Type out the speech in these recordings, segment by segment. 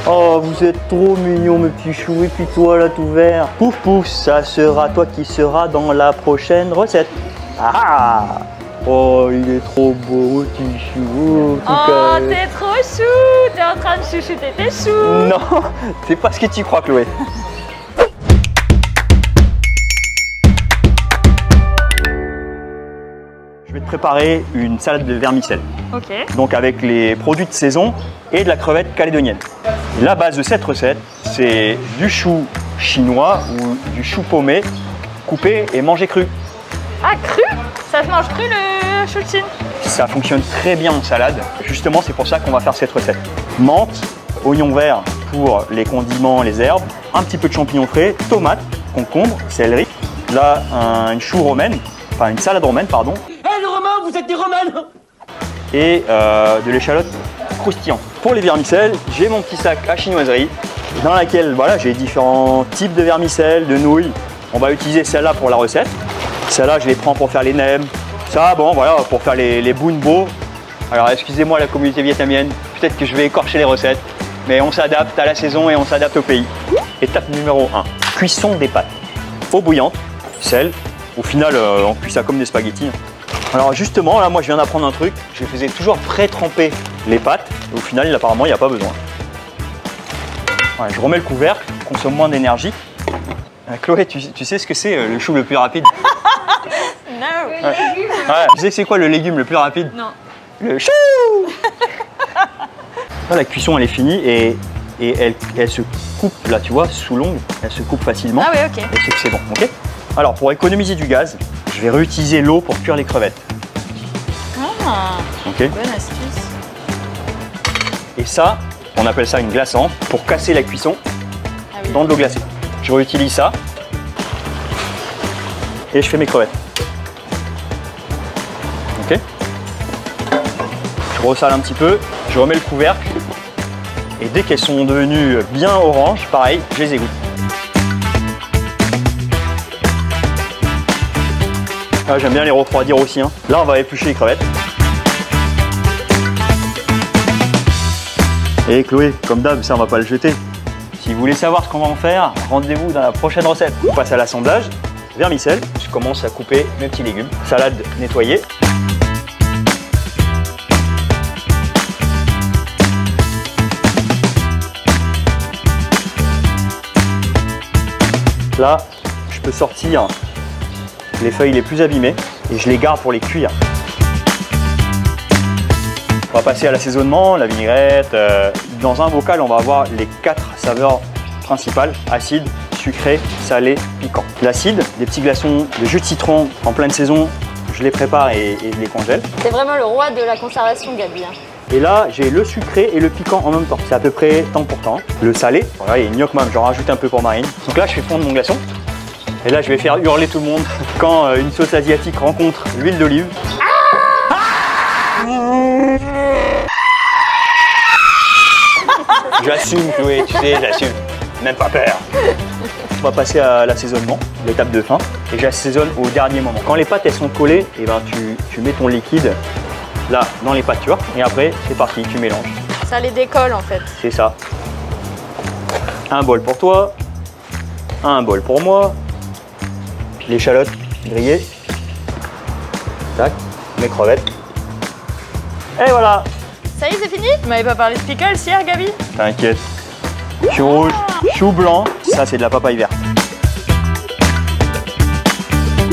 Oh, vous êtes trop mignons, mes petits choux. Et puis toi, là, tout vert. Pouf, pouf, ça sera toi qui seras dans la prochaine recette. Ah! Oh, il est trop beau, petit chou. Oh, t'es trop chou. T'es en train de chouchouter tes choux. Non, c'est pas ce que tu crois, Chloé. Je vais te préparer une salade de vermicelle. Ok. Donc avec les produits de saison et de la crevette calédonienne. La base de cette recette, c'est du chou chinois ou du chou paumé coupé et mangé cru. Ah, cru? Ça se mange cru le chou de Chine? Ça fonctionne très bien en salade. Justement, c'est pour ça qu'on va faire cette recette. Menthe, oignon vert pour les condiments, les herbes, un petit peu de champignons frais, tomates, concombre, céleri. Là, une chou romaine, enfin une salade romaine, pardon. Les Romains, vous êtes des Romains! Et de l'échalote croustillante. Pour les vermicelles, j'ai mon petit sac à chinoiserie dans laquelle voilà, j'ai différents types de vermicelles, de nouilles. On va utiliser celle-là pour la recette. Celle-là, je les prends pour faire les nems. Ça, bon, voilà, pour faire les bun bo. Alors, excusez-moi la communauté vietnamienne, peut-être que je vais écorcher les recettes, mais on s'adapte à la saison et on s'adapte au pays. Étape numéro 1, cuisson des pâtes. Eau bouillante, sel. Au final, on cuit ça comme des spaghettis. Alors justement, là, moi, je viens d'apprendre un truc. Je faisais toujours pré-tremper les pâtes. Et au final, apparemment, il n'y a pas besoin. Ouais, je remets le couvercle, consomme moins d'énergie. Chloé, tu sais ce que c'est le chou le plus rapide? Non. Ouais. Ouais. Tu sais c'est quoi le légume le plus rapide? Non. Le chou. Là, la cuisson, elle est finie et elle se coupe, là, tu vois, sous l'ongle. Elle se coupe facilement. Ah ouais, ok. Et c'est que c'est bon, ok? Alors, pour économiser du gaz, je vais réutiliser l'eau pour cuire les crevettes. Ah, Ok? bonne astuce. Et ça, on appelle ça une glaçante pour casser la cuisson Ah oui. dans de l'eau glacée. Je réutilise ça et je fais mes crevettes. Ok? Je ressale un petit peu, je remets le couvercle et dès qu'elles sont devenues bien orange, pareil, je les égoutte. Ah, j'aime bien les refroidir aussi. Hein. Là, on va éplucher les crevettes. Et Chloé, comme d'hab, ça on va pas le jeter. Si vous voulez savoir ce qu'on va en faire, rendez-vous dans la prochaine recette. On passe à l'assemblage. Vermicelle, je commence à couper mes petits légumes. Salade nettoyée. Là, je peux sortir les feuilles les plus abîmées et je les garde pour les cuire. On va passer à l'assaisonnement, la vinaigrette. Dans un bocal, on va avoir les 4 saveurs principales, acide, sucré, salé, piquant. L'acide, des petits glaçons de jus de citron en pleine saison, je les prépare et je les congèle. C'est vraiment le roi de la conservation, Gabi. Et là, j'ai le sucré et le piquant en même temps. C'est à peu près temps pour temps. Le salé, voilà, il gnoque même, j'en rajoute un peu pour Marine. Donc là, je fais fondre mon glaçon. Et là, je vais faire hurler tout le monde quand une sauce asiatique rencontre l'huile d'olive. J'assume, Chloé, tu sais, j'assume. Même pas peur. On va passer à l'assaisonnement, l'étape de fin. Et j'assaisonne au dernier moment. Quand les pâtes elles sont collées, et ben, tu mets ton liquide là dans les pâtes, tu vois. Et après, c'est parti, tu mélanges. Ça les décolle en fait. C'est ça. Un bol pour toi, un bol pour moi. L'échalote grillée. Tac, mes crevettes. Et voilà. Ça y est, c'est fini? Tu m'avais pas parlé de pickles hier, Gabi? T'inquiète. Chou rouge, chou blanc, ça c'est de la papaye verte.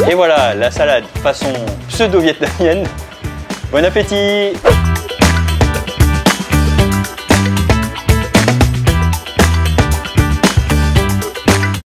Et voilà, la salade façon pseudo-vietnamienne. Bon appétit!